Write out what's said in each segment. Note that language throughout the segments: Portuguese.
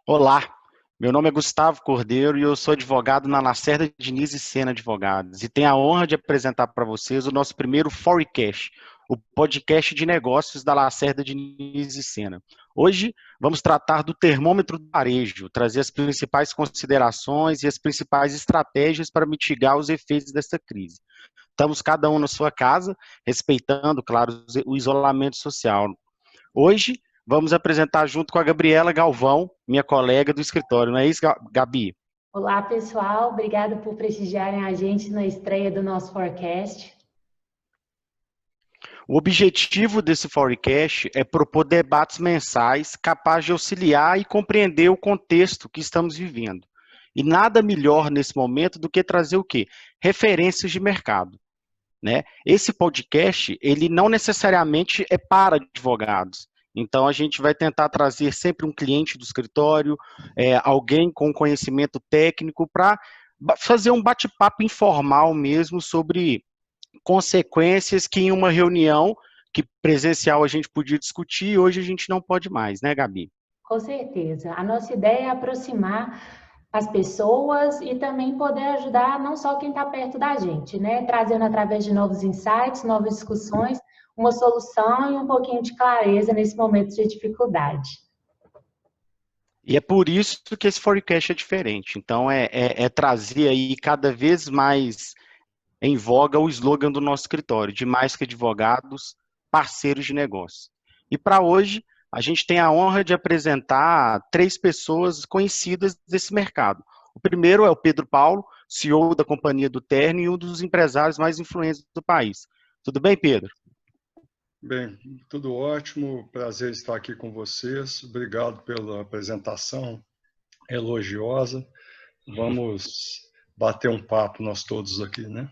Olá, meu nome é Gustavo Cordeiro e eu sou advogado na Lacerda Diniz e Sena Advogados e tenho a honra de apresentar para vocês o nosso primeiro Forecast, o podcast de negócios da Lacerda Diniz e Sena. Hoje vamos tratar do termômetro do varejo, trazer as principais considerações e as principais estratégias para mitigar os efeitos desta crise. Estamos cada um na sua casa, respeitando, claro, o isolamento social. Hoje, vamos apresentar junto com a Gabriela Galvão, minha colega do escritório. Não é isso, Gabi? Olá, pessoal. Obrigada por prestigiarem a gente na estreia do nosso Forecast. O objetivo desse Forecast é propor debates mensais capazes de auxiliar e compreender o contexto que estamos vivendo. E nada melhor nesse momento do que trazer o quê? Referências de mercado. Né? Esse podcast, ele não necessariamente é para advogados. Então, a gente vai tentar trazer sempre um cliente do escritório, alguém com conhecimento técnico, para fazer um bate-papo informal mesmo sobre consequências que em uma reunião que presencial a gente podia discutir, hoje a gente não pode mais, né, Gabi? Com certeza. A nossa ideia é aproximar as pessoas e também poder ajudar não só quem está perto da gente, né? Trazendo através de novos insights, novas discussões, uma solução e um pouquinho de clareza nesse momento de dificuldade. E é por isso que esse forecast é diferente. Então, é trazer aí cada vez mais em voga o slogan do nosso escritório, de mais que advogados, parceiros de negócio. E para hoje, a gente tem a honra de apresentar 3 pessoas conhecidas desse mercado. O primeiro é o Pedro Paulo, CEO da Companhia do Terno e um dos empresários mais influentes do país. Tudo bem, Pedro? Bem, tudo ótimo, prazer estar aqui com vocês. Obrigado pela apresentação elogiosa. Vamos bater um papo nós todos aqui, né?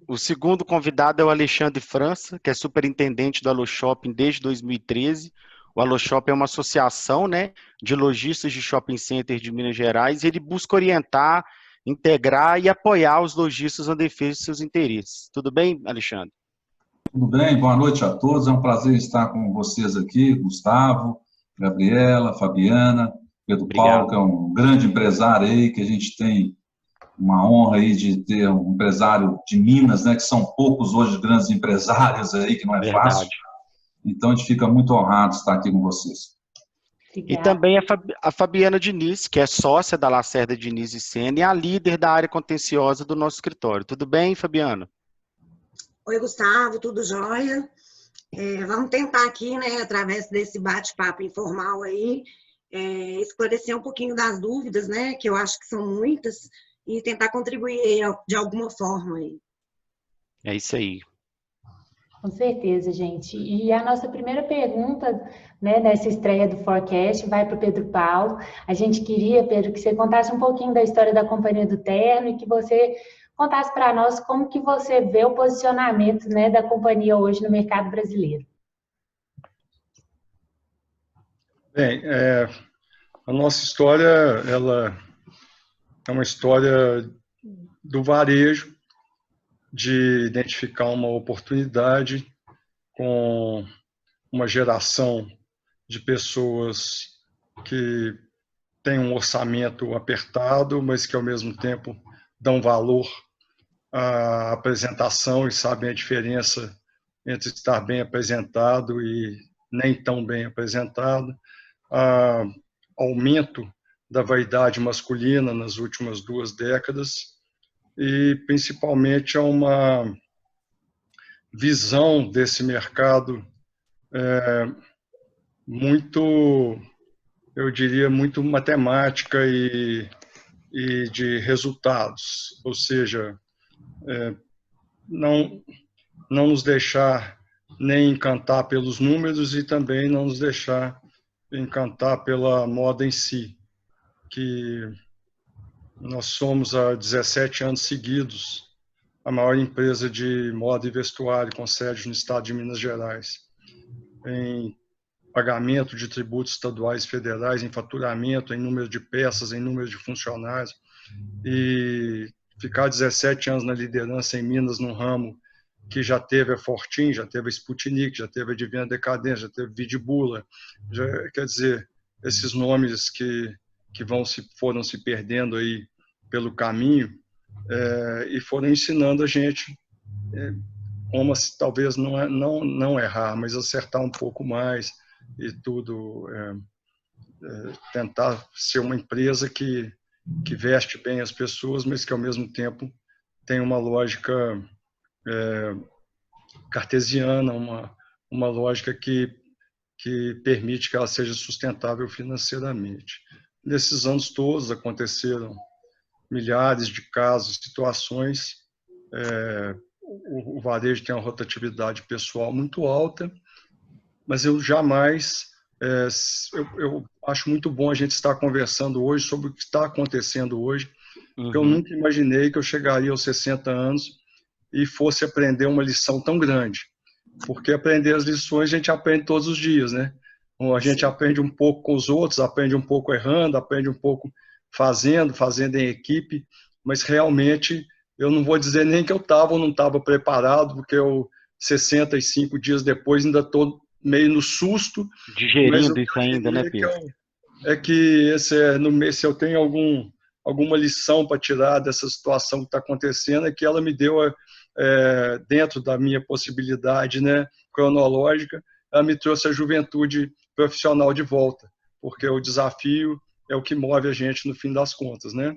O segundo convidado é o Alexandre França, que é superintendente do Allo Shopping desde 2013. O Allo Shopping é uma associação, né, de lojistas de shopping center de Minas Gerais, e ele busca orientar, integrar e apoiar os lojistas na defesa de seus interesses. Tudo bem, Alexandre? Tudo bem? Boa noite a todos. É um prazer estar com vocês aqui, Gustavo, Gabriela, Fabiana, Pedro Paulo, que é um grande empresário aí, que a gente tem uma honra aí de ter um empresário de Minas, né, que são poucos hoje grandes empresários aí, que não é fácil. Então, a gente fica muito honrado de estar aqui com vocês. E também a Fabiana Diniz, que é sócia da Lacerda Diniz e Sena e a líder da área contenciosa do nosso escritório. Tudo bem, Fabiana? Oi, Gustavo, tudo jóia? Vamos tentar aqui, né, através desse bate-papo informal aí, esclarecer um pouquinho das dúvidas, né, que eu acho que são muitas, e tentar contribuir de alguma forma aí. É isso aí. Com certeza, gente. E a nossa primeira pergunta, né, nessa estreia do Forecast vai para o Pedro Paulo. A gente queria, Pedro, que você contasse um pouquinho da história da Companhia do Terno e que você contasse para nós como que você vê o posicionamento, né, da companhia hoje no mercado brasileiro. Bem, a nossa história, ela é uma história do varejo, de identificar uma oportunidade com uma geração de pessoas que têm um orçamento apertado, mas que, ao mesmo tempo, dão valor à apresentação e sabem a diferença entre estar bem apresentado e nem tão bem apresentado. Aumento da vaidade masculina nas últimas 2 décadas e, principalmente, a uma visão desse mercado muito, eu diria, muito matemática e de resultados, ou seja, não nos deixar nem encantar pelos números e também não nos deixar encantar pela moda em si, que nós somos há 17 anos seguidos a maior empresa de moda e vestuário com sede no estado de Minas Gerais, em pagamento de tributos estaduais e federais, em faturamento, em número de peças, em número de funcionários, e ficar 17 anos na liderança em Minas, num ramo que já teve a Fortim, já teve a Sputnik, já teve a Divina Decadência, já teve Vidibula, quer dizer, esses nomes que foram se perdendo aí pelo caminho, e foram ensinando a gente como talvez não errar, mas acertar um pouco mais e tudo, tentar ser uma empresa que veste bem as pessoas, mas que ao mesmo tempo tem uma lógica cartesiana, uma lógica que permite que ela seja sustentável financeiramente. Nesses anos todos aconteceram milhares de casos, situações. O varejo tem uma rotatividade pessoal muito alta, mas eu jamais... eu acho muito bom a gente estar conversando hoje sobre o que está acontecendo hoje, porque eu nunca imaginei que eu chegaria aos 60 anos e fosse aprender uma lição tão grande. Porque aprender as lições a gente aprende todos os dias, né? A gente aprende um pouco com os outros, aprende um pouco errando, aprende um pouco fazendo em equipe, mas realmente eu não vou dizer nem que eu estava ou não estava preparado, porque eu, 65 dias depois, ainda estou meio no susto. Digerindo isso ainda, né, Pedro? Se eu tenho alguma lição para tirar dessa situação que está acontecendo, é que ela me deu, dentro da minha possibilidade, né, cronológica, ela me trouxe a juventude profissional de volta, porque o desafio é o que move a gente no fim das contas, né?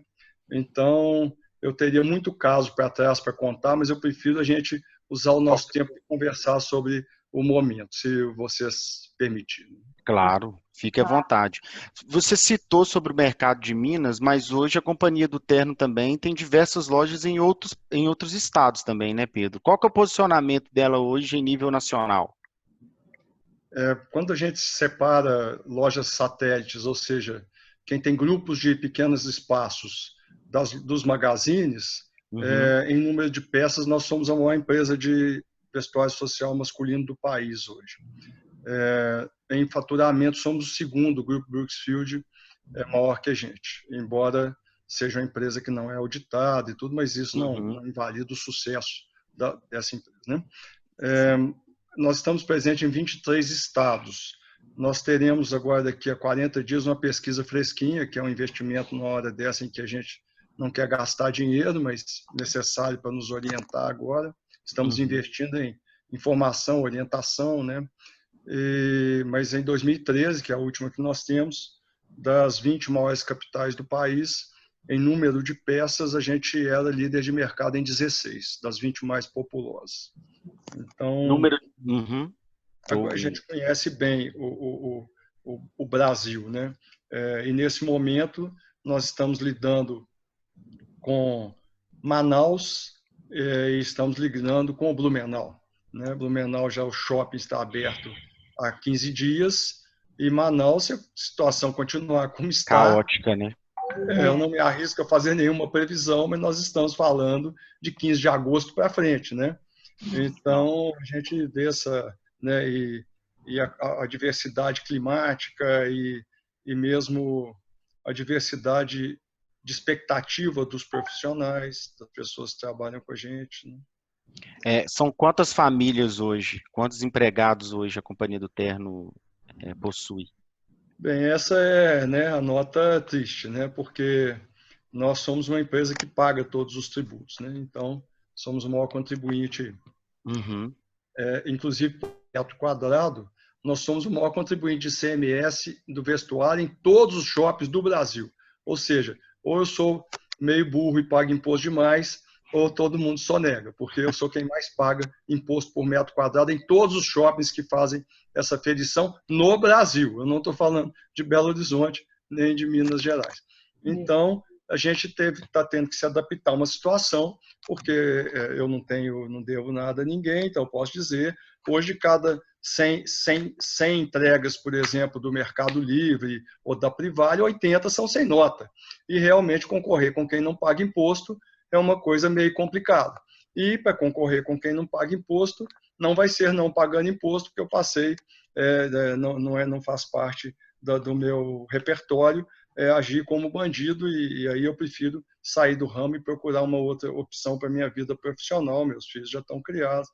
Então, eu teria muito caso para trás para contar, mas eu prefiro a gente usar o nosso tempo para conversar sobre o momento, se vocês permitirem. Claro, fique à vontade. Você citou sobre o mercado de Minas, mas hoje a Companhia do Terno também tem diversas lojas em outros estados também, né, Pedro? Qual que é o posicionamento dela hoje em nível nacional? Quando a gente separa lojas satélites, ou seja, quem tem grupos de pequenos espaços dos magazines, em número de peças, nós somos a maior empresa de vestuário social masculino do país hoje. Em faturamento, somos o segundo, o Grupo Brooksfield é maior que a gente, embora seja uma empresa que não é auditada e tudo, mas isso não invalida o sucesso dessa empresa, né? Nós estamos presentes em 23 estados. Nós teremos agora, daqui a 40 dias, uma pesquisa fresquinha, que é um investimento na hora dessa em que a gente não quer gastar dinheiro, mas necessário para nos orientar agora. Estamos investindo em informação, orientação, né? Mas em 2013, que é a última que nós temos, das 20 maiores capitais do país, em número de peças, a gente era líder de mercado em 16, das 20 mais populosas. Então, agora a gente conhece bem o Brasil, né? E nesse momento, nós estamos lidando com Manaus e estamos lidando com o Blumenau, né? Blumenau já o shopping está aberto há 15 dias, e Manaus, se a situação continuar como está... Caótica, né? Eu não me arrisco a fazer nenhuma previsão, mas nós estamos falando de 15 de agosto para frente, né? Então, a gente vê essa... né, e a diversidade climática e mesmo a diversidade de expectativa dos profissionais, das pessoas que trabalham com a gente, né? São quantas famílias hoje, quantos empregados hoje a Companhia do Terno possui? Bem, essa é, né, a nota triste, né? Porque nós somos uma empresa que paga todos os tributos, né? Então, somos o maior contribuinte. Inclusive, por metro quadrado, nós somos o maior contribuinte de CMS do vestuário em todos os shoppings do Brasil. Ou seja, ou eu sou meio burro e pago imposto demais, ou todo mundo sonega, porque eu sou quem mais paga imposto por metro quadrado em todos os shoppings que fazem essa ferição no Brasil. Eu não estou falando de Belo Horizonte, nem de Minas Gerais. Então, a gente está tendo que se adaptar a uma situação, porque eu não devo nada a ninguém, então eu posso dizer, hoje cada 100 entregas, por exemplo, do Mercado Livre ou da Privale, 80 são sem nota. E realmente concorrer com quem não paga imposto é uma coisa meio complicada. E para concorrer com quem não paga imposto, não vai ser não pagando imposto, porque eu passei, não faz parte do meu repertório agir como bandido, e aí eu prefiro sair do ramo e procurar uma outra opção para minha vida profissional. Meus filhos já estão criados.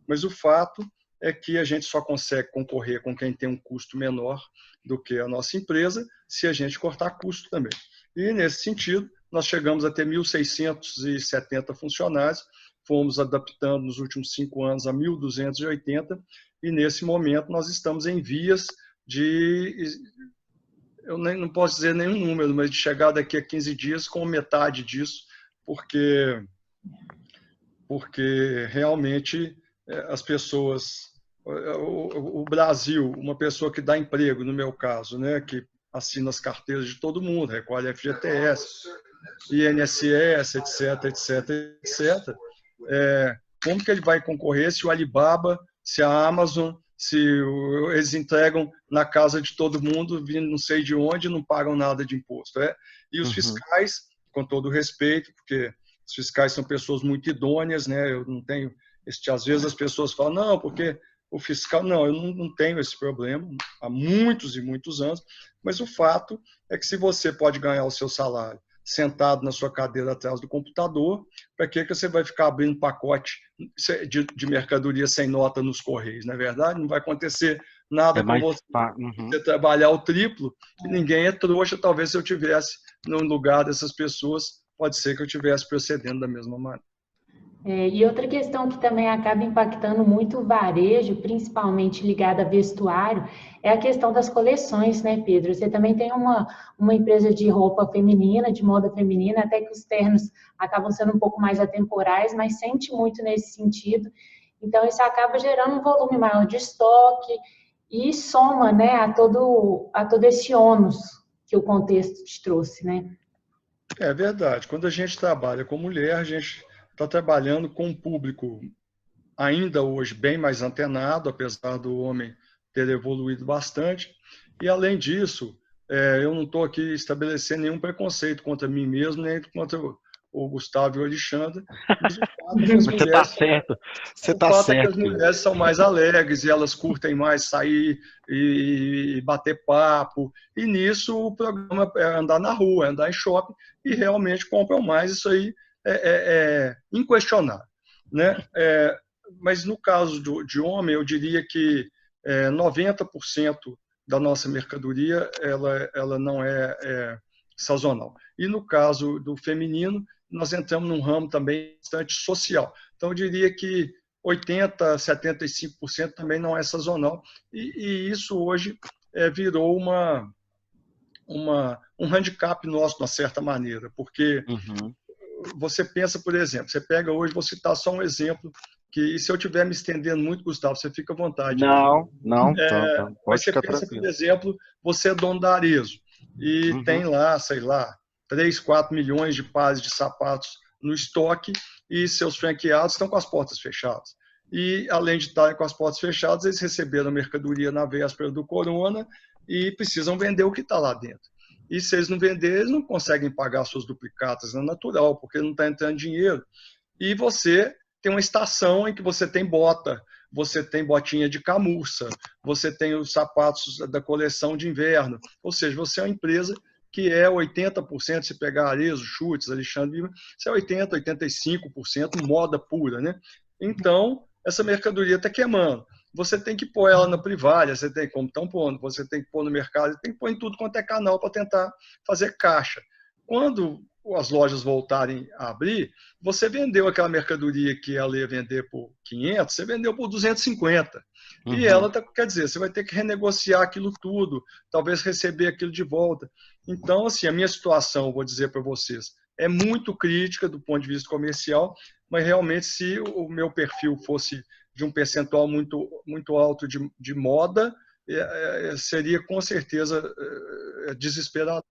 Mas o fato é que a gente só consegue concorrer com quem tem um custo menor do que a nossa empresa, se a gente cortar custo também. E, nesse sentido, nós chegamos a ter 1.670 funcionários, fomos adaptando nos últimos 5 anos a 1.280, e, nesse momento, nós estamos em vias de, eu não posso dizer nenhum número, mas de chegar daqui a 15 dias com metade disso, porque realmente as pessoas, o Brasil, uma pessoa que dá emprego, no meu caso, né, que assina as carteiras de todo mundo, recolhe FGTS, INSS, etc, etc, etc, como que ele vai concorrer se o Alibaba, se a Amazon, se eles entregam na casa de todo mundo, vindo não sei de onde, não pagam nada de imposto? E os fiscais, com todo respeito, porque os fiscais são pessoas muito idôneas, né? Eu não tenho, às vezes as pessoas falam, não, porque o fiscal, não, eu não tenho esse problema há muitos e muitos anos, mas o fato é que se você pode ganhar o seu salário sentado na sua cadeira atrás do computador, para que você vai ficar abrindo pacote de mercadoria sem nota nos correios, não é verdade? Não vai acontecer nada com você. Você trabalhar o triplo, e ninguém é trouxa. Talvez se eu tivesse no lugar dessas pessoas, pode ser que eu estivesse procedendo da mesma maneira. E outra questão que também acaba impactando muito o varejo, principalmente ligada a vestuário, é a questão das coleções, né, Pedro? Você também tem uma empresa de roupa feminina, de moda feminina, até que os ternos acabam sendo um pouco mais atemporais, mas sente muito nesse sentido. Então, isso acaba gerando um volume maior de estoque e soma, né, a todo esse ônus que o contexto te trouxe, né? É verdade. Quando a gente trabalha com mulher, a gente está trabalhando com um público ainda hoje bem mais antenado, apesar do homem ter evoluído bastante. E, além disso, eu não estou aqui estabelecendo nenhum preconceito contra mim mesmo, nem contra o Gustavo e o Alexandre. Mas o fato é que as mulheres, você está certo. Você está certo. É que as mulheres são mais alegres e elas curtem mais sair e bater papo. E nisso o programa é andar na rua, é andar em shopping, e realmente compram mais. Isso aí é inquestionável, né? Mas no caso de homem, eu diria que 90% da nossa mercadoria ela não é sazonal. E no caso do feminino, nós entramos num ramo também bastante social. Então, eu diria que 80%, 75% também não é sazonal. E isso hoje virou um handicap nosso, de uma certa maneira, porque você pensa, por exemplo, você pega hoje, vou citar só um exemplo, que se eu estiver me estendendo muito, Gustavo, você fica à vontade. Não. Mas você pensa, por exemplo, você é dono da Arezzo e tem lá, sei lá, 3, 4 milhões de pares de sapatos no estoque, e seus franqueados estão com as portas fechadas. E, além de estarem com as portas fechadas, eles receberam a mercadoria na véspera do corona e precisam vender o que está lá dentro. E se eles não venderem, eles não conseguem pagar suas duplicatas, é natural, porque não está entrando dinheiro. E você tem uma estação em que você tem bota, você tem botinha de camurça, você tem os sapatos da coleção de inverno. Ou seja, você é uma empresa que é 80%, se pegar Arezzo, Schutz, Alexandre, isso é 80%, 85% moda pura, né? Então, essa mercadoria está queimando. Você tem que pôr ela na privada, você tem, como estão pondo, você tem que pôr no mercado, tem que pôr em tudo quanto é canal para tentar fazer caixa. Quando as lojas voltarem a abrir, você vendeu aquela mercadoria que ela ia vender por 500, você vendeu por 250. E ela, quer dizer, você vai ter que renegociar aquilo tudo, talvez receber aquilo de volta. Então, assim, a minha situação, vou dizer para vocês, é muito crítica do ponto de vista comercial, mas realmente se o meu perfil fosse de um percentual muito, muito alto de moda, seria com certeza desesperador.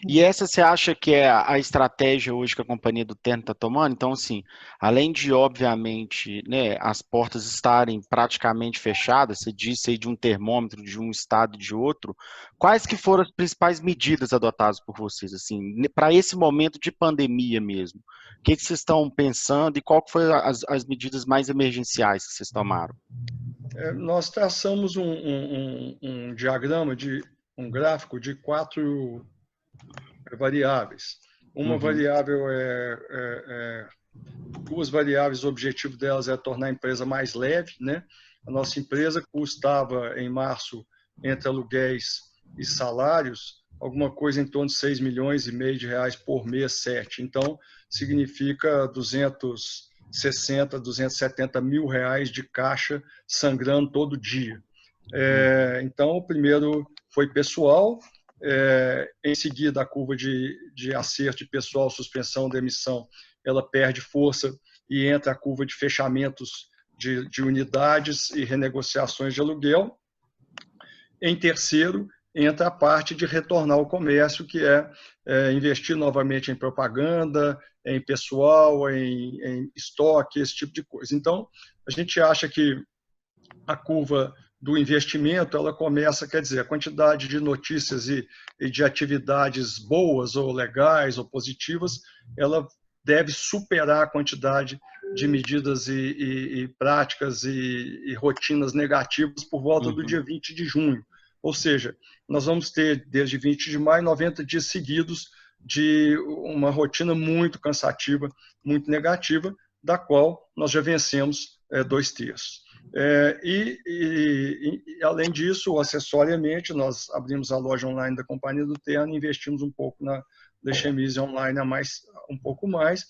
E essa você acha que é a estratégia hoje que a Companhia do Terno está tomando? Então, assim, além de, obviamente, né, as portas estarem praticamente fechadas, você disse aí de um termômetro de um estado e de outro, quais que foram as principais medidas adotadas por vocês, assim, para esse momento de pandemia mesmo? O que vocês estão pensando e qual que foi as medidas mais emergenciais que vocês tomaram? Nós traçamos um diagrama, um gráfico de 4 variáveis. Uma variável duas variáveis, o objetivo delas é tornar a empresa mais leve, né? A nossa empresa custava, em março, entre aluguéis e salários, alguma coisa em torno de 6,5 milhões de reais por mês, 7. Então, significa 260, 270 mil reais de caixa sangrando todo dia. Então, o primeiro foi pessoal, em seguida a curva de acerto de pessoal, suspensão, demissão, ela perde força e entra a curva de fechamentos de unidades e renegociações de aluguel. Em terceiro, entra a parte de retornar ao comércio, que é investir novamente em propaganda, em pessoal, em estoque, esse tipo de coisa. Então, a gente acha que a curva do investimento, ela começa, quer dizer, a quantidade de notícias e de atividades boas ou legais ou positivas, ela deve superar a quantidade de medidas e práticas e rotinas negativas por volta do dia 20 de junho. Ou seja, nós vamos ter, desde 20 de maio, 90 dias seguidos de uma rotina muito cansativa, muito negativa, da qual nós já vencemos 2/3. Além disso, acessoriamente, nós abrimos a loja online da Companhia do Terno, investimos um pouco na Lechemise online um pouco mais,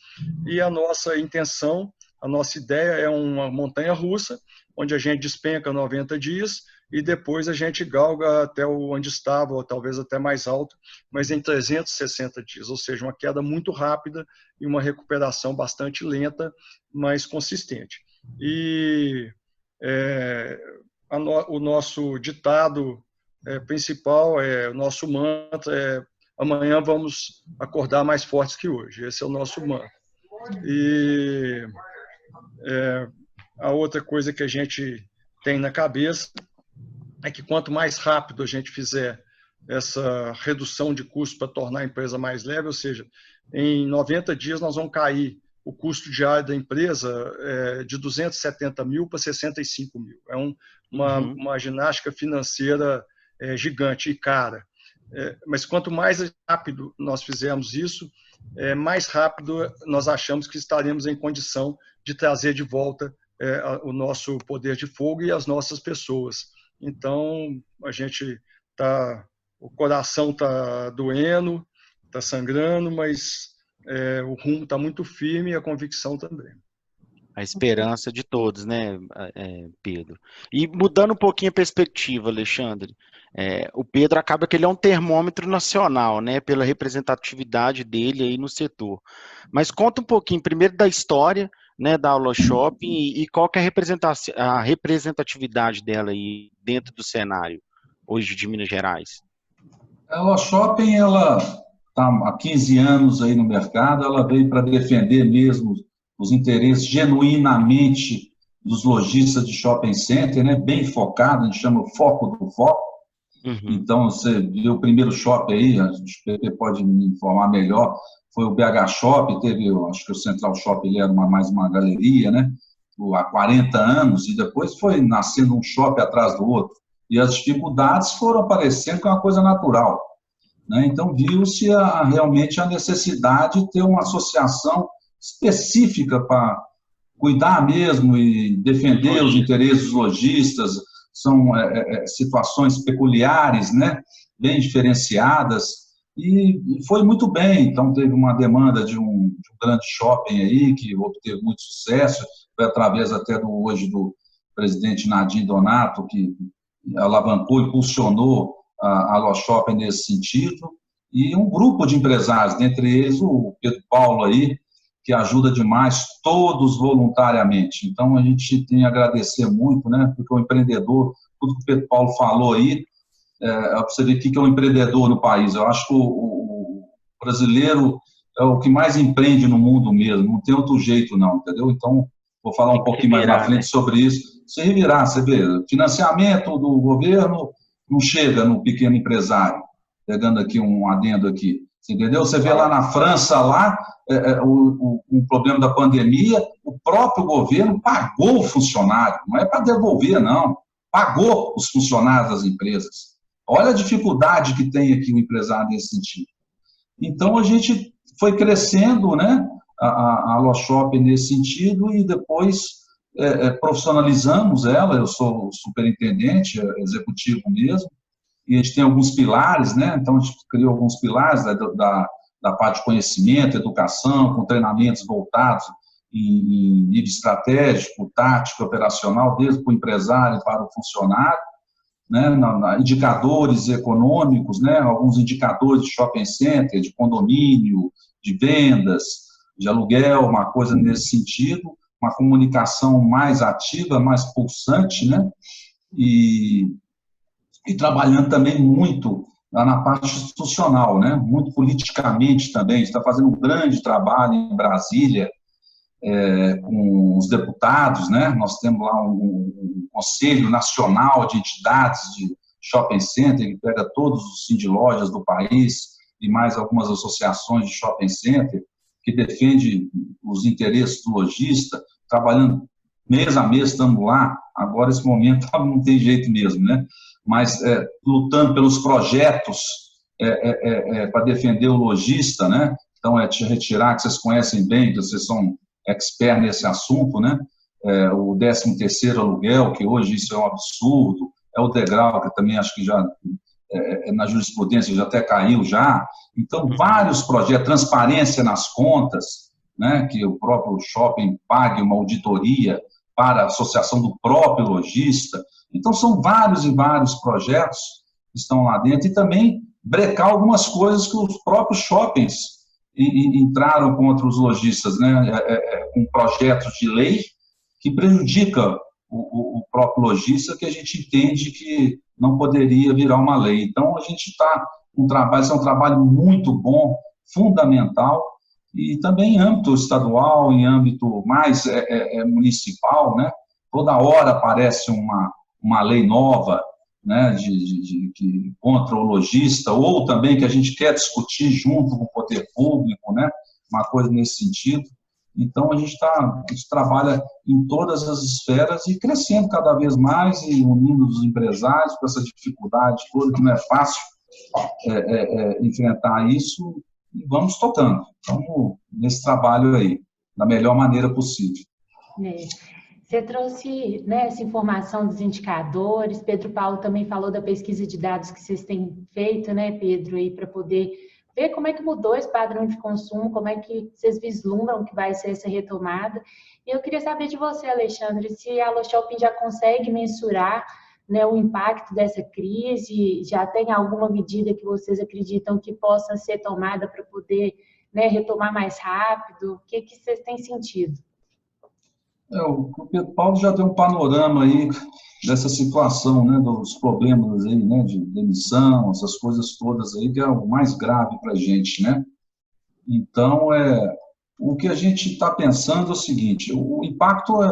e a nossa intenção, a nossa ideia é uma montanha-russa, onde a gente despenca 90 dias e depois a gente galga até onde estava, ou talvez até mais alto, mas em 360 dias, ou seja, uma queda muito rápida e uma recuperação bastante lenta, mas consistente. E o nosso ditado principal, o nosso mantra amanhã vamos acordar mais fortes que hoje. Esse é o nosso mantra. E a outra coisa que a gente tem na cabeça é que quanto mais rápido a gente fizer essa redução de custo para tornar a empresa mais leve, ou seja, em 90 dias nós vamos cair o custo diário da empresa de 270 mil para 65 mil. É uma ginástica financeira gigante e cara. Mas quanto mais rápido nós fizermos isso, mais rápido nós achamos que estaremos em condição de trazer de volta o nosso poder de fogo e as nossas pessoas. Então, o coração está doendo, está sangrando, mas o rumo está muito firme e a convicção também. A esperança de todos, né, Pedro? E mudando um pouquinho a perspectiva, Alexandre, o Pedro acaba que ele é um termômetro nacional, né, pela representatividade dele aí no setor. Mas conta um pouquinho, primeiro, da história, né, da Allo Shopping e qual que é a representatividade dela aí dentro do cenário hoje de Minas Gerais. A Allo Shopping, ela está há 15 anos aí no mercado, ela veio para defender mesmo os interesses genuinamente dos lojistas de shopping center, né, bem focado, a gente chama o foco do foco. Então, você viu o primeiro shopping aí, a gente pode me informar melhor, foi o BH Shopping, teve, acho que o Central Shopping ele era mais uma galeria, né, há 40 anos, e depois foi nascendo um shopping atrás do outro. E as dificuldades foram aparecendo com uma coisa natural, né? Então, viu-se realmente a necessidade de ter uma associação específica para cuidar mesmo e defender os interesses dos lojistas. São situações peculiares, né? Bem diferenciadas, e foi muito bem. Então, teve uma demanda de um grande shopping aí, que obteve muito sucesso, foi através até hoje do presidente Nadim Donato, que alavancou, impulsionou a Allo Shopping nesse sentido, e um grupo de empresários, dentre eles o Pedro Paulo aí, que ajuda demais, todos voluntariamente. Então, a gente tem a agradecer muito, né, porque o empreendedor, tudo que o Pedro Paulo falou aí, para você ver o que é um empreendedor no país. Eu acho que o O brasileiro é o que mais empreende no mundo mesmo, não tem outro jeito não, entendeu? Então, vou falar um pouquinho mais na frente sobre isso. Se revirar, você vê, financiamento do governo não chega no pequeno empresário, pegando aqui um adendo aqui, entendeu? Você vê lá na França, lá, o problema da pandemia, o próprio governo pagou o funcionário, não é para devolver, não, pagou os funcionários das empresas. Olha a dificuldade que tem aqui o empresário nesse sentido. Então, a gente foi crescendo, né, a Loshop nesse sentido, e depois profissionalizamos ela. Eu sou superintendente, executivo mesmo, e a gente tem alguns pilares, né, então a gente criou alguns pilares da parte de conhecimento, educação, com treinamentos voltados em nível estratégico, tático, operacional, desde para o empresário para o funcionário, né, indicadores econômicos, né, alguns indicadores de shopping center, de condomínio, de vendas, de aluguel, uma coisa nesse sentido, uma comunicação mais ativa, mais pulsante, né, e trabalhando também muito lá na parte institucional, né, muito politicamente também. Está fazendo um grande trabalho em Brasília, com os deputados, né? Nós temos lá um Conselho Nacional de Entidades de Shopping Center, que pega todos os sindlojas do país e mais algumas associações de shopping center, que defende os interesses do lojista, trabalhando mês a mês, estamos lá. Agora, esse momento, não tem jeito mesmo, né? Mas lutando pelos projetos para defender o lojista, né? Então, te retirar, que vocês conhecem bem, que vocês são expert nesse assunto, né? O 13º aluguel, que hoje isso é um absurdo, o degrau, que também acho que já, na jurisprudência, já até caiu já. Então, vários projetos, transparência nas contas, né? Que o próprio shopping pague uma auditoria para a associação do próprio lojista. Então, são vários e vários projetos que estão lá dentro, e também brecar algumas coisas que os próprios shoppings entraram contra os lojistas, né, com projetos de lei que prejudica o próprio lojista, que a gente entende que não poderia virar uma lei. Então, a gente está com um trabalho, esse é um trabalho muito bom, fundamental, e também em âmbito estadual, em âmbito mais municipal, né, toda hora aparece uma lei nova, né, contra o lojista, ou também que a gente quer discutir junto com o poder público, né, uma coisa nesse sentido. Então, a gente trabalha em todas as esferas e crescendo cada vez mais e unindo os empresários com essa dificuldade toda, que não é fácil enfrentar isso, e vamos tocando. Vamos nesse trabalho aí, da melhor maneira possível. Você trouxe, né, essa informação dos indicadores. Pedro Paulo também falou da pesquisa de dados que vocês têm feito, né, Pedro, aí para poder ver como é que mudou esse padrão de consumo, como é que vocês vislumbram que vai ser essa retomada. E eu queria saber de você, Alexandre, se a Loshop já consegue mensurar, né, o impacto dessa crise, já tem alguma medida que vocês acreditam que possa ser tomada para poder, né, retomar mais rápido? O que vocês têm sentido? O Pedro Paulo já deu um panorama aí dessa situação, né, dos problemas aí, né, de demissão, essas coisas todas aí, que é o mais grave para a gente, né? Então, o que a gente está pensando é o seguinte: o impacto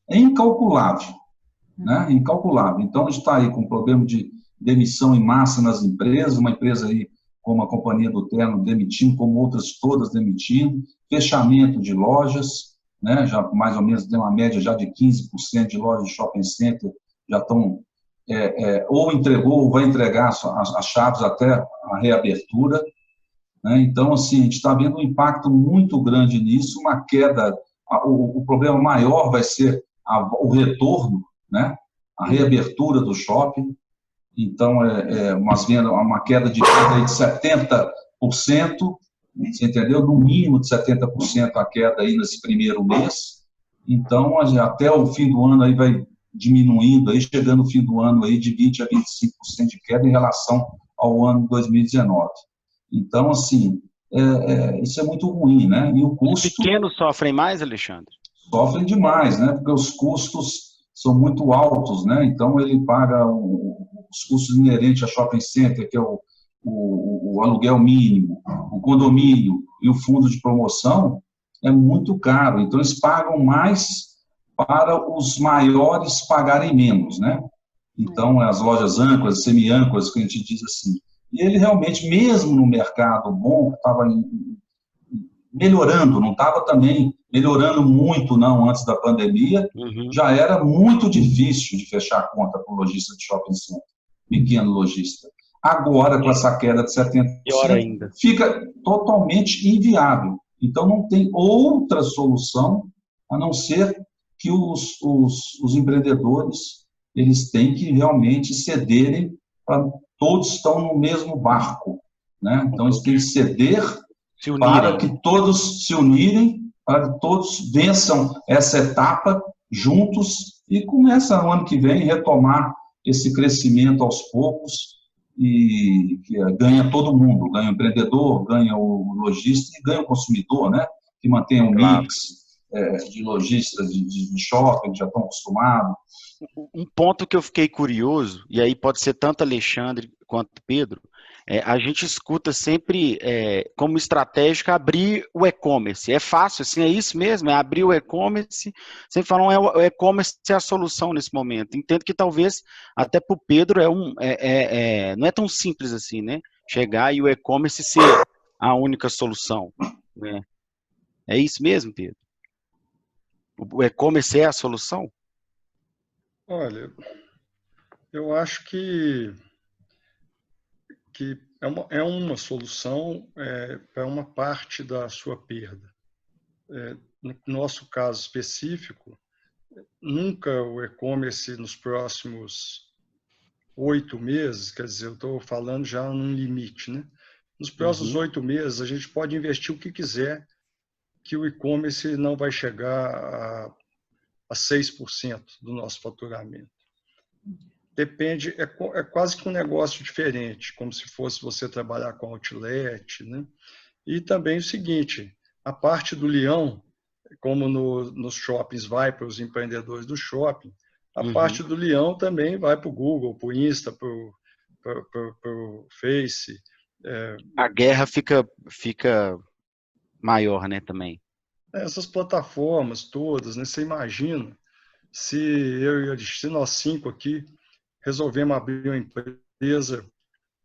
é incalculável, né? Incalculável. Então, a gente está aí com um problema de demissão em massa nas empresas, uma empresa aí como a Companhia do Terno demitindo, como outras todas demitindo, fechamento de lojas, né, já mais ou menos tem uma média já de 15% de lojas de shopping center já estão, ou entregou ou vai entregar as chaves até a reabertura, né? Então, assim, a gente está vendo um impacto muito grande nisso, uma queda. O problema maior vai ser o retorno, né, a reabertura do shopping. Então, uma queda de venda aí de 70%, você entendeu? No mínimo de 70% a queda aí nesse primeiro mês. Então, até o fim do ano aí vai diminuindo, aí chegando no fim do ano aí de 20% a 25% de queda em relação ao ano 2019. Então, assim, isso é muito ruim, né? E o custo... Os pequenos sofrem mais, Alexandre? Sofrem demais, né? Porque os custos são muito altos, né? Então, ele paga os custos inerentes a shopping center, que é o aluguel mínimo, o condomínio e o fundo de promoção, é muito caro. Então, eles pagam mais para os maiores pagarem menos, né? Então, as lojas âncoras, semi-âncoras, que a gente diz assim. E ele realmente, mesmo no mercado bom, estava melhorando, não estava também melhorando muito, não, antes da pandemia, já era muito difícil de fechar a conta para o lojista de shopping center, pequeno lojista. Agora, com essa queda de 70%, fica totalmente inviável. Então, não tem outra solução a não ser que os empreendedores eles têm que realmente cederem para todos estão no mesmo barco, né? Então, eles têm que ceder para que todos se unirem, para que todos vençam essa etapa juntos e começa no ano que vem retomar esse crescimento aos poucos e que ganha todo mundo, ganha o empreendedor, ganha o lojista e ganha o consumidor, né? Que mantém um mix de lojistas de shopping que já estão acostumados. Um ponto que eu fiquei curioso, e aí pode ser tanto Alexandre quanto Pedro, a gente escuta sempre como estratégica abrir o e-commerce. É fácil, assim, é isso mesmo, é abrir o e-commerce. Sempre falam o e-commerce é a solução nesse momento. Entendo que talvez até para o Pedro não é tão simples assim, né? Chegar e o e-commerce ser a única solução, né? É isso mesmo, Pedro? O e-commerce é a solução? Olha, eu acho que é uma solução para uma parte da sua perda. No nosso caso específico, nunca o e-commerce nos próximos 8 meses, quer dizer, eu estou falando já num limite, né? Nos próximos 8 meses, a gente pode investir o que quiser, que o e-commerce não vai chegar a 6% do nosso faturamento. Depende, é quase que um negócio diferente, como se fosse você trabalhar com outlet, né? E também o seguinte, a parte do leão, como nos shoppings vai para os empreendedores do shopping, a parte do leão também vai para o Google, para o Insta, para o Face. A guerra fica maior, né, também. Essas plataformas todas, né? Você imagina se eu e se nós 5 aqui resolvemos abrir uma empresa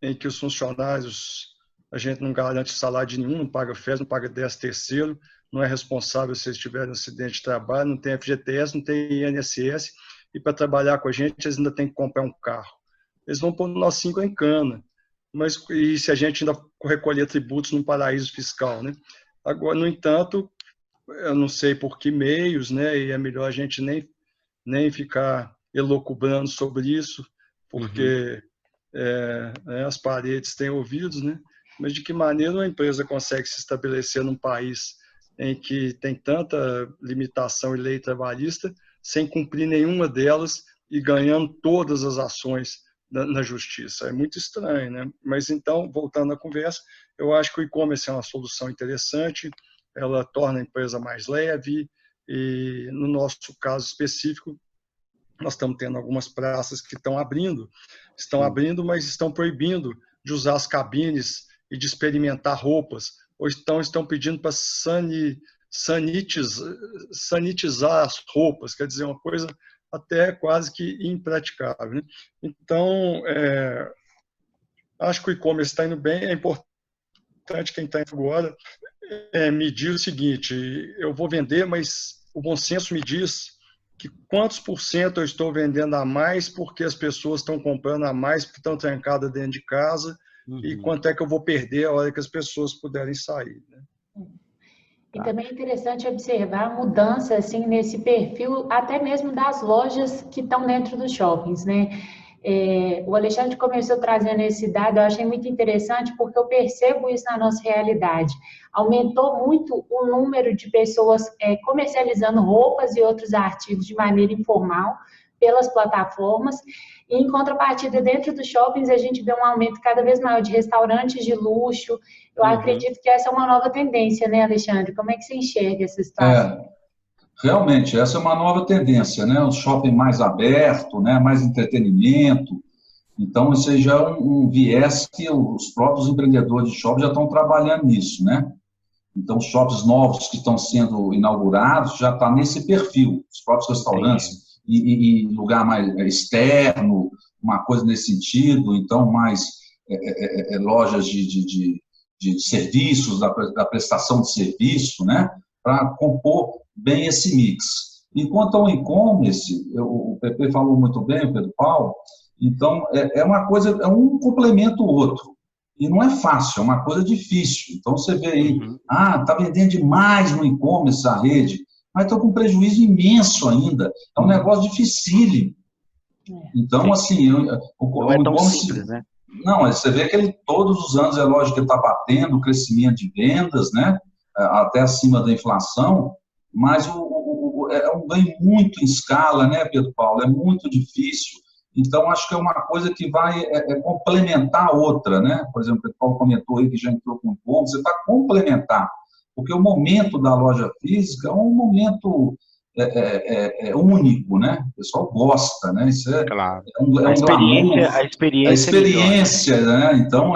em que os funcionários, a gente não garante salário de nenhum, não paga FES, não paga 10º, não é responsável se eles tiverem um acidente de trabalho, não tem FGTS, não tem INSS, e para trabalhar com a gente eles ainda têm que comprar um carro. Eles vão pôr nós 5 em cana. E se a gente ainda recolher tributos num paraíso fiscal, né? Agora, no entanto, eu não sei por que meios, né? E é melhor a gente nem ficar elocubrando sobre isso, porque as paredes têm ouvidos, né? Mas de que maneira uma empresa consegue se estabelecer num país em que tem tanta limitação e lei trabalhista, sem cumprir nenhuma delas e ganhando todas as ações na justiça? É muito estranho, né? Mas então, voltando à conversa, eu acho que o e-commerce é uma solução interessante, ela torna a empresa mais leve e, no nosso caso específico, nós estamos tendo algumas praças que estão abrindo, mas estão proibindo de usar as cabines e de experimentar roupas, ou estão pedindo para sanitizar as roupas, quer dizer, uma coisa até quase que impraticável, né? Então, acho que o e-commerce está indo bem, é importante quem está agora medir o seguinte, eu vou vender, mas o bom senso me diz que quantos por cento eu estou vendendo a mais porque as pessoas estão comprando a mais porque estão trancadas dentro de casa e quanto é que eu vou perder a hora que as pessoas puderem sair, né? E também é interessante observar a mudança assim, nesse perfil, até mesmo das lojas que estão dentro dos shoppings, né? O Alexandre começou trazendo esse dado, eu achei muito interessante, porque eu percebo isso na nossa realidade. Aumentou muito o número de pessoas comercializando roupas e outros artigos de maneira informal pelas plataformas, e em contrapartida, dentro dos shoppings, a gente vê um aumento cada vez maior de restaurantes de luxo. Eu acredito que essa é uma nova tendência, né, Alexandre? Como é que você enxerga essa situação? Realmente, essa é uma nova tendência, né? O shopping mais aberto, né? Mais entretenimento. Então, isso aí já é um viés que os próprios empreendedores de shopping já estão trabalhando nisso, né? Então, os shoppings novos que estão sendo inaugurados já está nesse perfil, os próprios restaurantes e lugar mais externo, uma coisa nesse sentido, então mais lojas de serviços, da prestação de serviço, né? Para compor bem esse mix. Enquanto ao e-commerce, o PP falou muito bem, o Pedro Paulo, então é uma coisa, é um complementa o outro. E não é fácil, é uma coisa difícil. Então, você vê aí, está vendendo demais no e-commerce a rede, mas estou com um prejuízo imenso ainda. É um negócio dificílimo. Então, assim, não é tão simples, né? Não, você vê que ele, todos os anos, é lógico que ele está batendo o crescimento de vendas, né? Até acima da inflação, mas é um ganho muito em escala, né, Pedro Paulo? É muito difícil. Então, acho que é uma coisa que vai complementar a outra, né? Por exemplo, o Pedro Paulo comentou aí que já entrou com ponto, você está complementar, porque o momento da loja física é um momento único, né? O pessoal gosta, né? Isso claro. um glamour. A experiência, né? Então,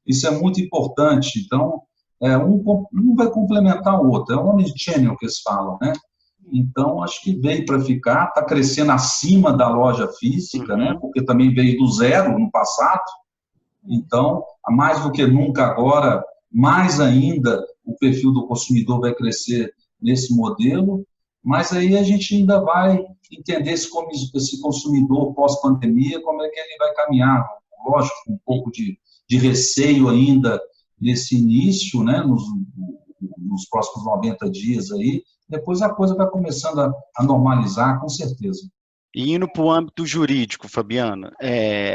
isso é muito importante. Então, um vai complementar o outro, é um omnichannel que eles falam, né? Então, acho que veio para ficar, está crescendo acima da loja física, né? Porque também veio do zero no passado. Então, mais do que nunca agora, mais ainda o perfil do consumidor vai crescer nesse modelo, mas aí a gente ainda vai entender esse consumidor pós-pandemia, como é que ele vai caminhar. Lógico, com um pouco de receio ainda nesse início, né? Nos próximos 90 dias aí, depois a coisa vai começando a normalizar, com certeza. E indo para o âmbito jurídico, Fabiana,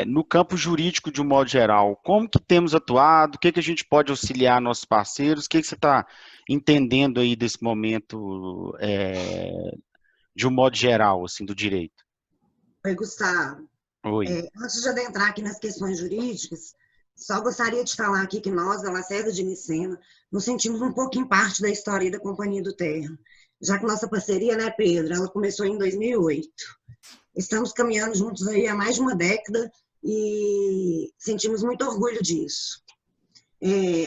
no campo jurídico de um modo geral, como que temos atuado, o que a gente pode auxiliar nossos parceiros, o que você está entendendo aí desse momento de um modo geral, assim, do direito? Oi, Gustavo. Oi. Antes de adentrar aqui nas questões jurídicas, só gostaria de falar aqui que nós, da Lacerda de Nicena, nos sentimos um pouquinho parte da história da Companhia do Terra, já que nossa parceria, né, Pedro, ela começou em 2008. Estamos caminhando juntos aí há mais de uma década e sentimos muito orgulho disso.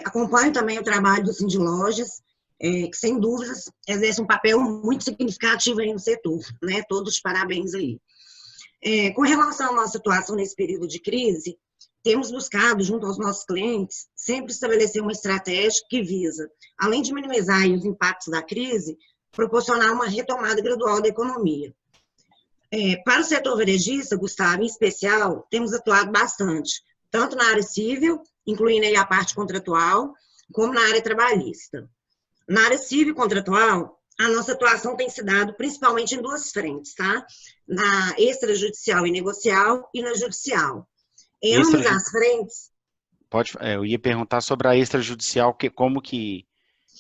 Acompanho também o trabalho do Cindy Lojas, que sem dúvidas exerce um papel muito significativo aí no setor, né? Todos parabéns aí. Com relação à nossa situação nesse período de crise, temos buscado, junto aos nossos clientes, sempre estabelecer uma estratégia que visa, além de minimizar os impactos da crise, proporcionar uma retomada gradual da economia. Para o setor varejista, Gustavo, em especial, temos atuado bastante, tanto na área civil, incluindo aí a parte contratual, como na área trabalhista. Na área civil contratual, a nossa atuação tem se dado principalmente em duas frentes, tá? Na extrajudicial e negocial e na judicial. Em ambas as frentes... eu ia perguntar sobre a extrajudicial, como que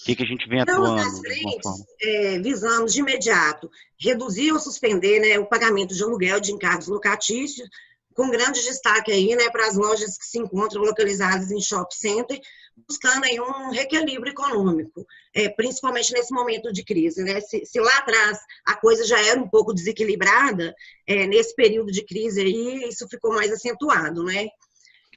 a gente vem atuando? Nas frentes, visamos de imediato reduzir ou suspender, né, o pagamento de aluguel de encargos locatícios, com grande destaque aí, né, para as lojas que se encontram localizadas em shopping center, buscando aí um reequilíbrio econômico, principalmente nesse momento de crise, né? Se lá atrás a coisa já era um pouco desequilibrada, nesse período de crise aí, isso ficou mais acentuado, né?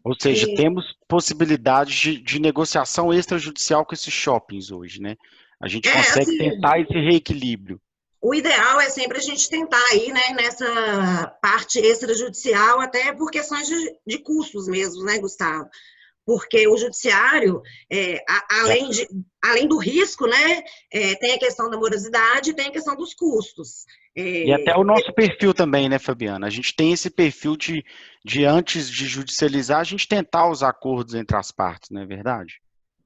Ou seja, temos possibilidade de negociação extrajudicial com esses shoppings hoje, né? A gente consegue assim, tentar esse reequilíbrio. O ideal é sempre a gente tentar aí, né, nessa parte extrajudicial, até por questões de custos mesmo, né, Gustavo? Porque o judiciário, além do risco, né, tem a questão da morosidade e tem a questão dos custos. E até o nosso perfil também, né, Fabiana? A gente tem esse perfil de antes de judicializar, a gente tentar os acordos entre as partes, não é verdade?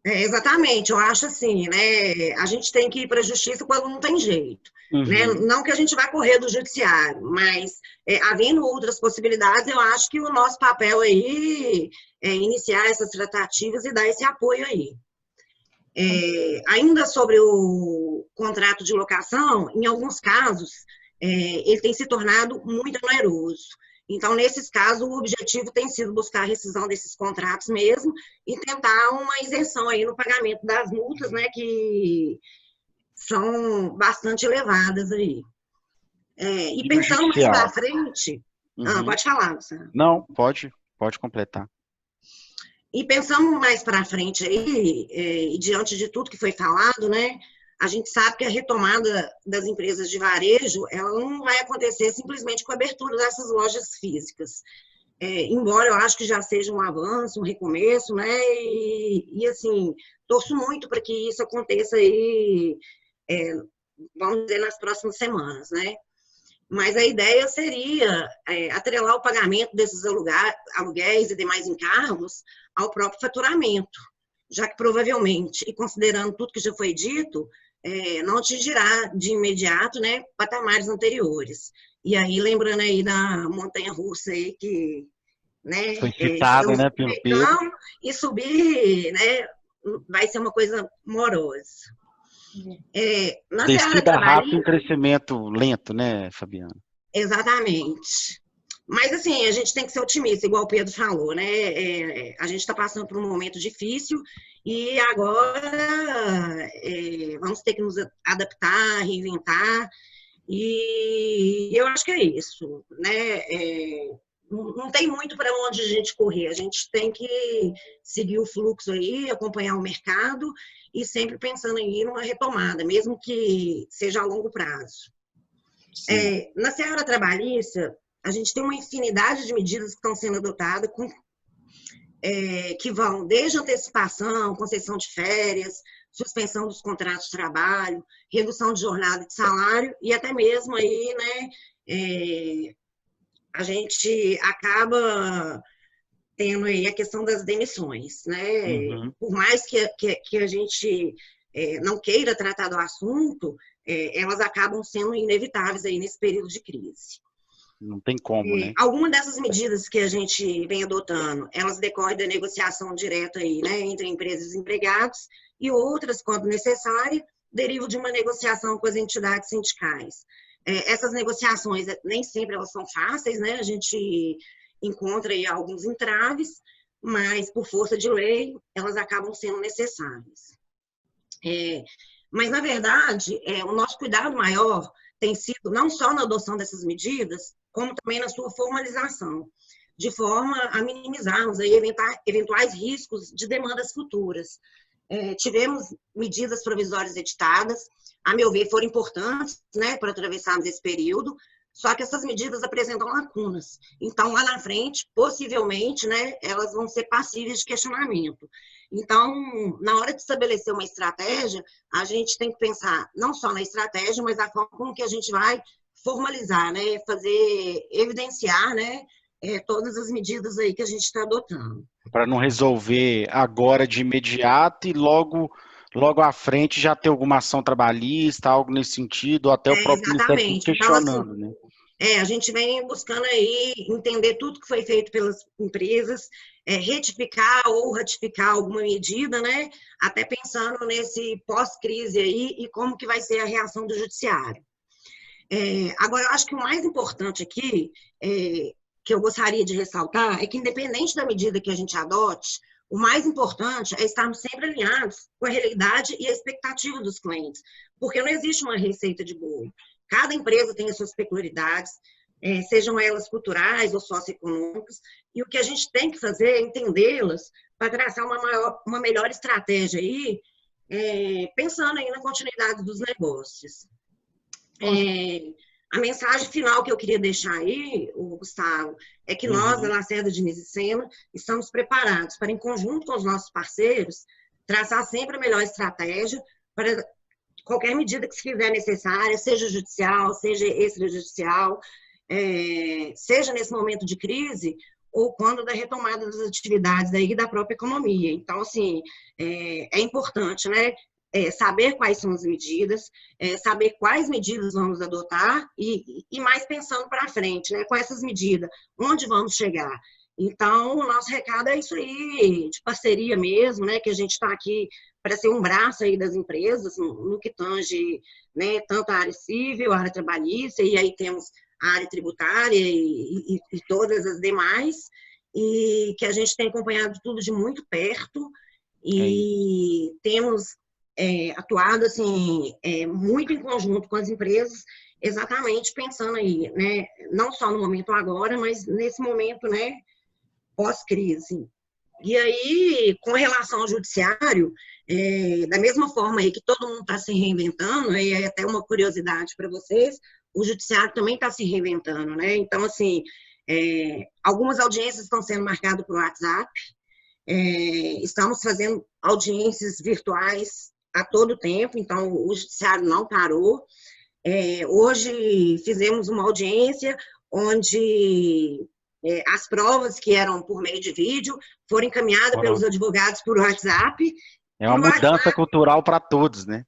Exatamente, eu acho assim, né? A gente tem que ir para a justiça quando não tem jeito. Né? Não que a gente vá correr do judiciário, mas havendo outras possibilidades, eu acho que o nosso papel aí é iniciar essas tratativas e dar esse apoio aí. Ainda sobre o contrato de locação, em alguns casos, ele tem se tornado muito oneroso. Então, nesses casos, o objetivo tem sido buscar a rescisão desses contratos mesmo e tentar uma isenção aí no pagamento das multas, né, que são bastante elevadas aí. E pensando mais para frente... pode falar, Luciano. Não, pode. Pode completar. E pensando mais para frente aí, e diante de tudo que foi falado, né, a gente sabe que a retomada das empresas de varejo, ela não vai acontecer simplesmente com a abertura dessas lojas físicas. Embora eu acho que já seja um avanço, um recomeço, né, e assim, torço muito para que isso aconteça aí, vamos dizer, nas próximas semanas, né. Mas a ideia seria atrelar o pagamento desses aluguéis e demais encargos ao próprio faturamento, já que provavelmente, e considerando tudo que já foi dito, não atingirá de imediato, né, patamares anteriores. E aí, lembrando aí da montanha-russa aí que, né, Foi citada, né, pelo Pedro. E subir, né, vai ser uma coisa morosa. Na Descida rápida em crescimento lento, né, Fabiana? Exatamente. Mas, assim, a gente tem que ser otimista, igual o Pedro falou, né? A gente está passando por um momento difícil e agora vamos ter que nos adaptar, reinventar. E eu acho que é isso, né? Não tem muito para onde a gente correr. A gente tem que seguir o fluxo aí, acompanhar o mercado e sempre pensando em uma retomada, mesmo que seja a longo prazo. Na seara trabalhista, a gente tem uma infinidade de medidas que estão sendo adotadas, que vão desde antecipação, concessão de férias, suspensão dos contratos de trabalho, redução de jornada de salário e até mesmo aí, né, a gente acaba tendo aí a questão das demissões, né? Uhum. Por mais que a gente não queira tratar do assunto, elas acabam sendo inevitáveis aí nesse período de crise. Não tem como, né? Algumas dessas medidas que a gente vem adotando, elas decorrem da negociação direta aí, né, entre empresas e empregados, e outras, quando necessário, derivam de uma negociação com as entidades sindicais. Essas negociações, nem sempre elas são fáceis, né? A gente encontra aí alguns entraves, mas por força de lei, elas acabam sendo necessárias. Mas, na verdade, o nosso cuidado maior tem sido não só na adoção dessas medidas, como também na sua formalização, de forma a minimizarmos aí eventuais riscos de demandas futuras. Tivemos medidas provisórias editadas, a meu ver, foram importantes, né, para atravessarmos esse período, só que essas medidas apresentam lacunas. Então, lá na frente, possivelmente, né, elas vão ser passíveis de questionamento. Então, na hora de estabelecer uma estratégia, a gente tem que pensar não só na estratégia, mas na forma como que a gente vai formalizar, né, evidenciar, né, todas as medidas aí que a gente está adotando. Para não resolver agora de imediato e logo à frente já ter alguma ação trabalhista, algo nesse sentido, ou até o próprio Ministério Público questionando, então, assim, né? A gente vem buscando aí entender tudo que foi feito pelas empresas, retificar ou ratificar alguma medida, né? Até pensando nesse pós-crise aí e como que vai ser a reação do judiciário. Agora, eu acho que o mais importante aqui, que eu gostaria de ressaltar, é que independente da medida que a gente adote, o mais importante é estarmos sempre alinhados com a realidade e a expectativa dos clientes, porque não existe uma receita de bolo. Cada empresa tem as suas peculiaridades, sejam elas culturais ou socioeconômicas, e o que a gente tem que fazer é entendê-las para traçar uma melhor estratégia aí, pensando aí na continuidade dos negócios. A mensagem final que eu queria deixar aí, Gustavo, é que nós, da Lacerda Diniz e Sena, estamos preparados para, em conjunto com os nossos parceiros, traçar sempre a melhor estratégia para qualquer medida que se fizer necessária, seja judicial, seja extrajudicial, seja nesse momento de crise ou quando da retomada das atividades aí da própria economia. Então, assim, é importante, né? Saber quais são as medidas, saber quais medidas vamos adotar e mais pensando para frente, né? Com essas medidas, onde vamos chegar. Então, o nosso recado é isso aí, de parceria mesmo, né? Que a gente está aqui para ser um braço aí das empresas, no que tange, né, tanto a área civil, a área trabalhista, e aí temos a área tributária e todas as demais, e que a gente tem acompanhado tudo de muito perto, e temos atuado, assim, muito em conjunto com as empresas, exatamente pensando aí, né, não só no momento agora, mas nesse momento, né, pós-crise. E aí, com relação ao judiciário, da mesma forma aí que todo mundo está se reinventando, e é até uma curiosidade para vocês, o judiciário também está se reinventando, né? Então, assim, algumas audiências estão sendo marcadas por WhatsApp, estamos fazendo audiências virtuais a todo tempo, então o judiciário não parou. Hoje fizemos uma audiência onde as provas que eram por meio de vídeo foram encaminhadas pelos advogados por WhatsApp. É uma mudança cultural para todos, né?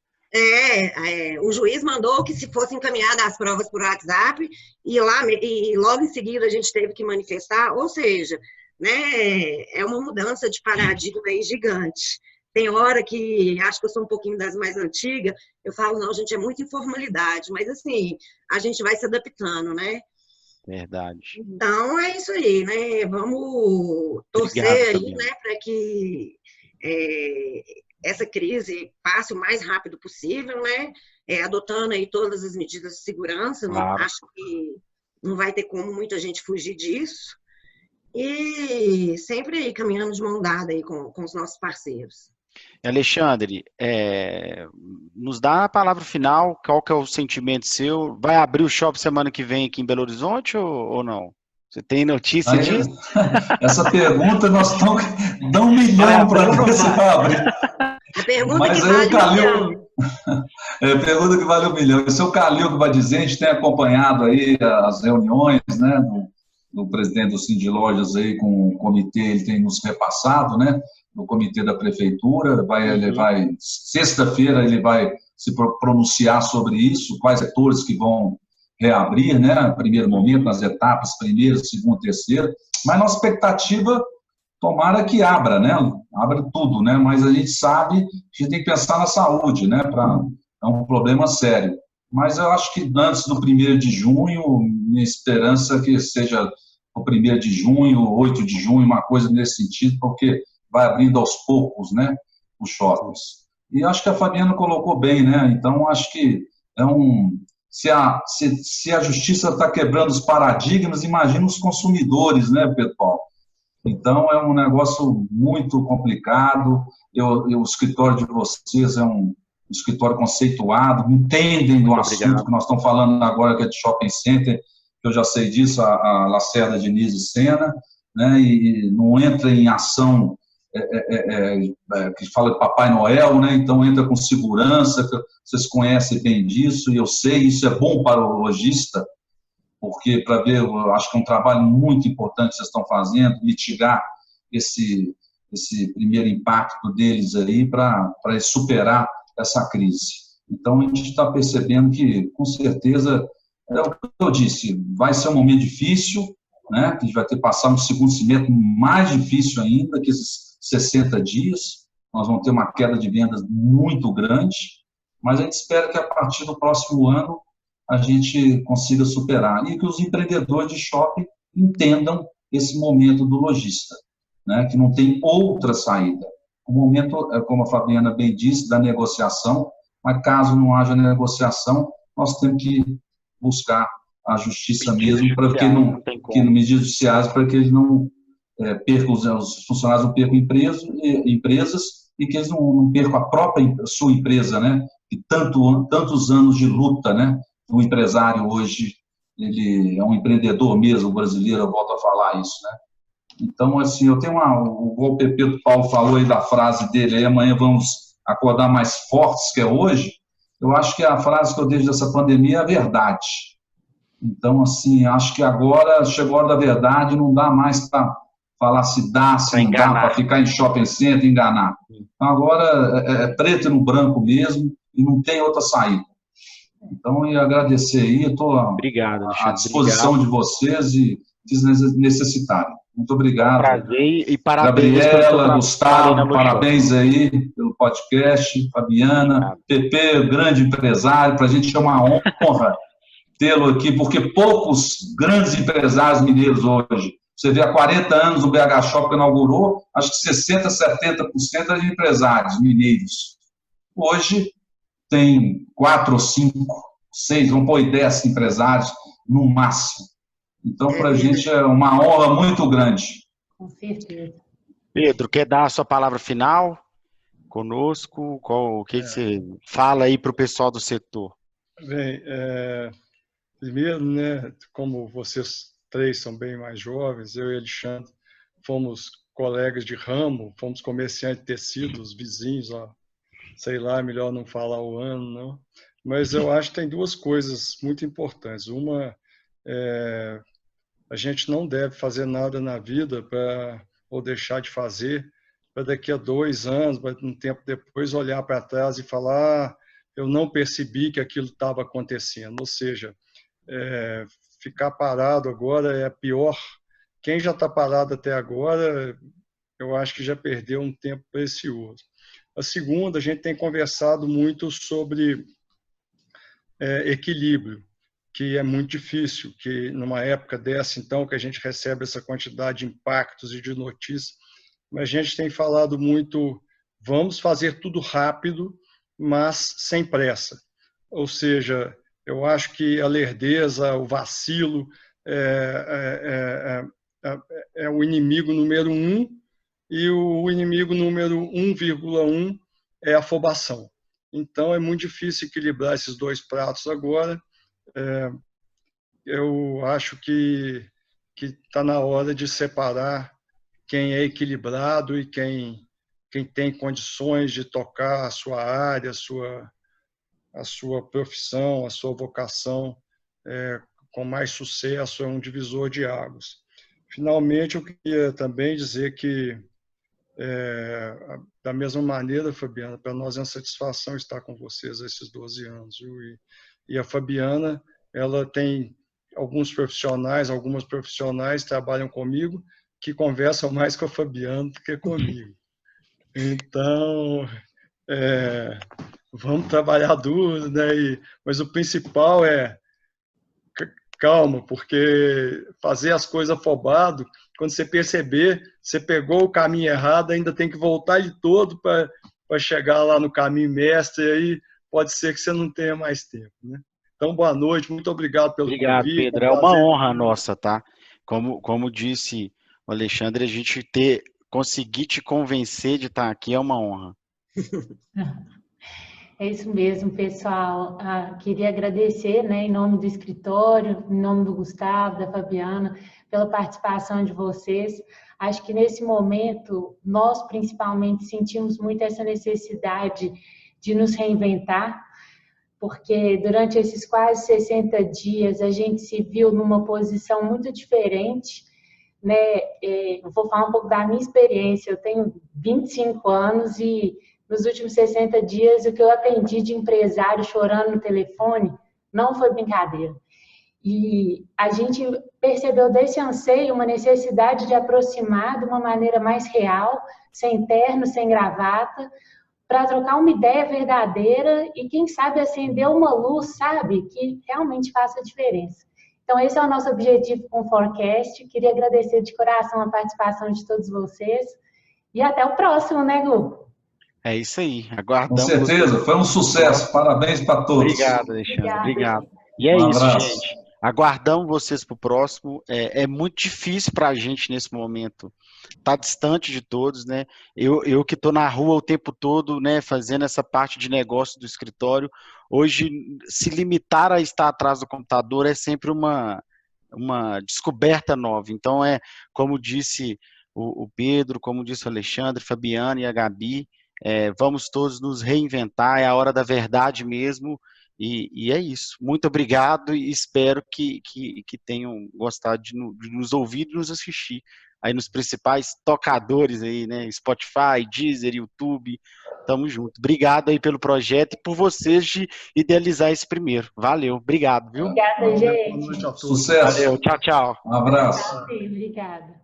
O juiz mandou que se fossem encaminhadas as provas por WhatsApp e logo em seguida a gente teve que manifestar, ou seja, né, é uma mudança de paradigma aí gigante. Tem hora que, acho que eu sou um pouquinho das mais antigas, eu falo, não, gente, é muita informalidade, mas assim, a gente vai se adaptando, né? Verdade. Então, é isso aí, né? Vamos torcer aí, né, para que essa crise passe o mais rápido possível, né? Adotando aí todas as medidas de segurança. Claro. Acho que não vai ter como muita gente fugir disso. E sempre aí caminhando de mão dada aí com os nossos parceiros. Alexandre, nos dá a palavra final, qual que é o sentimento seu? Vai abrir o shopping semana que vem aqui em Belo Horizonte ou não? Você tem notícia disso? Essa pergunta nós estamos dando 1 milhão para ver se vai abrir. A pergunta que vale 1 milhão. A pergunta que vale 1 milhão. Esse é o Calil que vai dizer, a gente tem acompanhado aí as reuniões, né, do presidente do Cindy Lojas aí com o comitê, ele tem nos repassado, né, no comitê da prefeitura, sexta-feira ele vai se pronunciar sobre isso, quais setores que vão reabrir, né, primeiro momento, nas etapas, primeiro, segundo, terceiro, mas nossa expectativa, tomara que abra, né, abra tudo, né, mas a gente sabe que a gente tem que pensar na saúde, né, é um problema sério, mas eu acho que antes do 1º de junho, minha esperança é que seja o 1º de junho, 8 de junho, uma coisa nesse sentido, porque vai abrindo aos poucos, né, os shoppings. E acho que a Fabiana colocou bem, né, então acho que se a justiça está quebrando os paradigmas, imagina os consumidores, né, Pedro Paulo? Então é um negócio muito complicado, o escritório de vocês é um escritório conceituado, entendem do assunto que nós estamos falando agora, que é de shopping center, que eu já sei disso, a Lacerda Diniz e Sena, né, e não entra em ação que fala de Papai Noel, né, então entra com segurança, vocês conhecem bem disso, e eu sei, isso é bom para o lojista, porque para ver, eu acho que é um trabalho muito importante que vocês estão fazendo, mitigar esse primeiro impacto deles aí para superar essa crise. Então, a gente está percebendo que, com certeza, é o que eu disse, vai ser um momento difícil, né, que a gente vai ter que passar um segundo semestre mais difícil ainda, que esses 60 dias, nós vamos ter uma queda de vendas muito grande, mas a gente espera que a partir do próximo ano a gente consiga superar e que os empreendedores de shopping entendam esse momento do lojista, né, que não tem outra saída. O momento, como a Fabiana bem disse, da negociação, mas caso não haja negociação, nós temos que buscar a justiça mesmo, para que no medidas judiciais, para que eles não percam, os funcionários não percam empresas e que eles não percam a própria sua empresa, né? E tantos anos de luta, né? O empresário hoje, ele é um empreendedor mesmo, brasileiro, eu volto a falar isso, né? Então, assim, eu tenho o Pedro Paulo falou aí da frase dele, aí amanhã vamos acordar mais fortes que é hoje. Eu acho que a frase que eu deixo dessa pandemia é a verdade. Então, assim, acho que agora chegou a hora da verdade, não dá mais para falar se dá, se não dá, para ficar em shopping center e enganar. Então, agora é preto e no branco mesmo e não tem outra saída. Então, eu agradecer aí, eu estou à disposição de vocês e se necessitarem. Muito obrigado. Prazer e parabéns. Gabriela, Gustavo, parabéns aí pelo podcast. Fabiana, Pepe, grande empresário, para a gente é uma honra tê-lo aqui, porque poucos grandes empresários mineiros hoje, você vê há 40 anos o BH Shop que inaugurou, acho que 60%, 70% é de empresários mineiros. Hoje tem 4 ou 5, 6, vamos pôr 10 empresários no máximo. Então, para a gente é uma honra muito grande. Com certeza. Pedro, quer dar a sua palavra final conosco? O que você fala aí para o pessoal do setor? Bem, primeiro, né, como vocês três são bem mais jovens, eu e Alexandre fomos colegas de ramo, fomos comerciantes de tecidos, vizinhos, ó, sei lá, melhor não falar o ano, não. Mas eu acho que tem duas coisas muito importantes. Uma, a gente não deve fazer nada na vida ou deixar de fazer para daqui a 2 anos, um tempo depois, olhar para trás e falar: ah, eu não percebi que aquilo estava acontecendo. Ou seja, ficar parado agora é pior. Quem já está parado até agora, eu acho que já perdeu um tempo precioso. A segunda, a gente tem conversado muito sobre equilíbrio, que é muito difícil, que numa época dessa, então, que a gente recebe essa quantidade de impactos e de notícias, mas a gente tem falado muito, vamos fazer tudo rápido, mas sem pressa. Ou seja, eu acho que a lerdeza, o vacilo é o inimigo número 1, e o inimigo número 1,1 é a afobação. Então, é muito difícil equilibrar esses dois pratos agora. Eu acho que está na hora de separar quem é equilibrado e quem tem condições de tocar a sua área, a sua profissão, a sua vocação com mais sucesso, é um divisor de águas. Finalmente, eu queria também dizer que, da mesma maneira, Fabiana, para nós é uma satisfação estar com vocês esses 12 anos. Viu? E a Fabiana, ela tem algumas profissionais trabalham comigo que conversam mais com a Fabiana do que comigo. Então, vamos trabalhar duro, né? Mas o principal é calma, porque fazer as coisas afobado, quando você perceber, você pegou o caminho errado, ainda tem que voltar de todo para chegar lá no caminho mestre, e aí pode ser que você não tenha mais tempo, né? Então, boa noite, muito obrigado pelo convite. Obrigado, Pedro. É uma honra nossa, tá? Como disse o Alexandre, a gente conseguir te convencer de estar aqui é uma honra. É isso mesmo, pessoal. Queria agradecer, né, em nome do escritório, em nome do Gustavo, da Fabiana, pela participação de vocês. Acho que nesse momento, nós principalmente sentimos muito essa necessidade de nos reinventar, porque durante esses quase 60 dias a gente se viu numa posição muito diferente, né? Eu vou falar um pouco da minha experiência. Eu tenho 25 anos e nos últimos 60 dias o que eu atendi de empresário chorando no telefone não foi brincadeira. E a gente percebeu desse anseio uma necessidade de aproximar de uma maneira mais real, sem terno, sem gravata, para trocar uma ideia verdadeira e, quem sabe, acender uma luz, sabe, que realmente faça a diferença. Então, esse é o nosso objetivo com o Forecast. Queria agradecer de coração a participação de todos vocês e até o próximo, né, Gu? É isso aí, aguardamos. Com certeza, foi um sucesso. Parabéns para todos. Obrigado, Alexandre. Obrigado. E é isso, gente. Aguardamos vocês para o próximo. É muito difícil para a gente nesse momento. Está distante de todos, né? Eu que estou na rua o tempo todo, né, fazendo essa parte de negócio do escritório. Hoje, se limitar a estar atrás do computador é sempre uma descoberta nova. Então, como disse o Pedro, como disse o Alexandre, Fabiana e a Gabi, vamos todos nos reinventar, é a hora da verdade mesmo. E é isso. Muito obrigado e espero que tenham gostado de nos ouvir e nos assistir aí nos principais tocadores aí, né? Spotify, Deezer, YouTube. Tamo junto. Obrigado aí pelo projeto e por vocês de idealizar esse primeiro. Valeu. Obrigado, viu? Obrigada, gente. Sucesso. Valeu. Tchau, tchau. Um abraço. Obrigada.